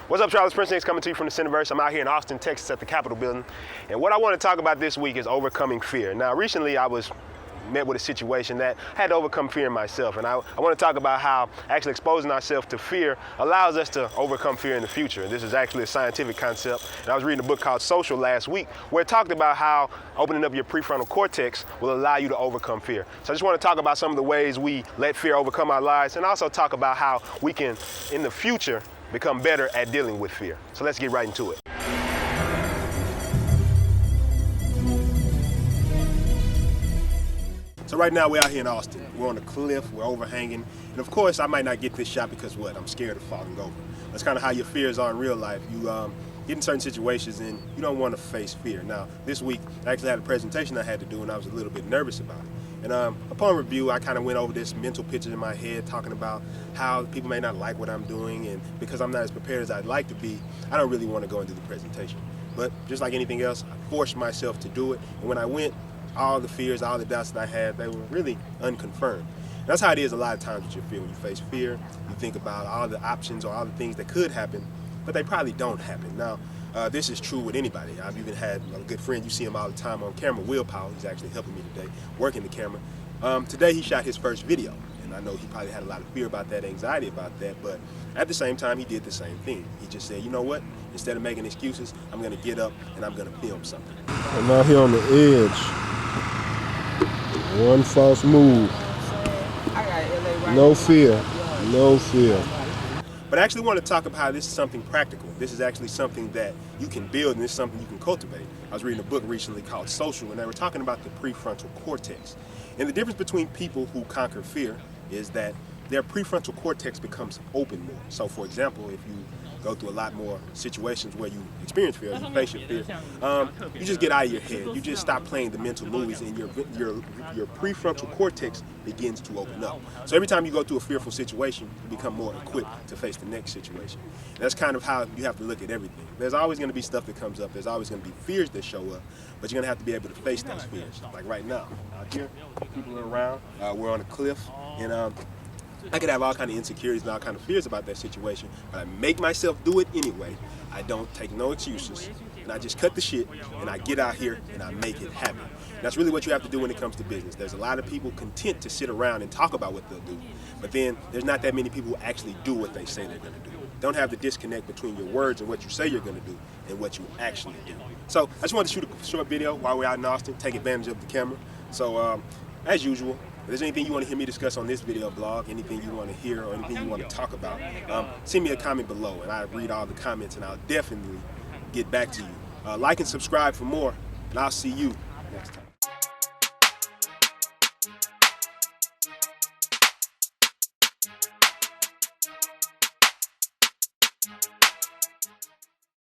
What's up, Charles? Prinston Hicks coming to you from the Cineverse. I'm out here in Austin, Texas at the Capitol building. And what I want to talk about this week is overcoming fear. Now, recently I was met with a situation that I had to overcome fear in myself. And I want to talk about how actually exposing ourselves to fear allows us to overcome fear in the future. And this is actually a scientific concept. And I was reading a book called Social last week where it talked about how opening up your prefrontal cortex will allow you to overcome fear. So I just want to talk about some of the ways we let fear overcome our lives and also talk about how we can, in the future, become better at dealing with fear. So let's get right into it. So right now we're out here in Austin. We're on a cliff, we're overhanging. And of course I might not get this shot because what? I'm scared of falling over. That's kind of how your fears are in real life. You get in certain situations and you don't want to face fear. Now this week I actually had a presentation I had to do and I was a little bit nervous about it. And upon review, I kind of went over this mental picture in my head talking about how people may not like what I'm doing, and because I'm not as prepared as I'd like to be, I don't really want to go and do the presentation. But just like anything else, I forced myself to do it, and when I went, all the fears, all the doubts that I had, they were really unconfirmed. And that's how it is a lot of times with your fear. When you face fear, you think about all the options or all the things that could happen, but they probably don't happen. Now, this is true with anybody. I've even had a good friend, you see him all the time on camera, Will Powell. He's actually helping me today, working the camera. Today he shot his first video, and I know he probably had a lot of fear about that, anxiety about that, but at the same time he did the same thing. He just said, you know what, instead of making excuses, I'm going to get up and I'm going to film something. I'm out here on the edge. One false move. No fear. No fear. But I actually want to talk about how this is something practical. This is actually something that you can build, and this is something you can cultivate. I was reading a book recently called Social, and they were talking about the prefrontal cortex. And the difference between people who conquer fear is that their prefrontal cortex becomes open more. So for example, if you go through a lot more situations where you experience fear, you face your fear, you just get out of your head. You just stop playing the mental movies, and your prefrontal cortex begins to open up. So every time you go through a fearful situation, you become more equipped to face the next situation. And that's kind of how you have to look at everything. There's always going to be stuff that comes up. There's always going to be fears that show up, but you're going to have to be able to face those fears. Like right now, out here, people are around. We're on a cliff, and I could have all kind of insecurities and all kind of fears about that situation, but I make myself do it anyway. I don't take no excuses, and I just cut the shit, and I get out here, and I make it happen. And that's really what you have to do when it comes to business. There's a lot of people content to sit around and talk about what they'll do, but then there's not that many people who actually do what they say they're going to do. Don't have the disconnect between your words and what you say you're going to do and what you actually do. So I just wanted to shoot a short video while we're out in Austin, take advantage of the camera. So as usual, if there's anything you want to hear me discuss on this video blog, anything you want to hear or anything you want to talk about, send me a comment below and I read all the comments and I'll definitely get back to you. Like and subscribe for more, and I'll see you next time.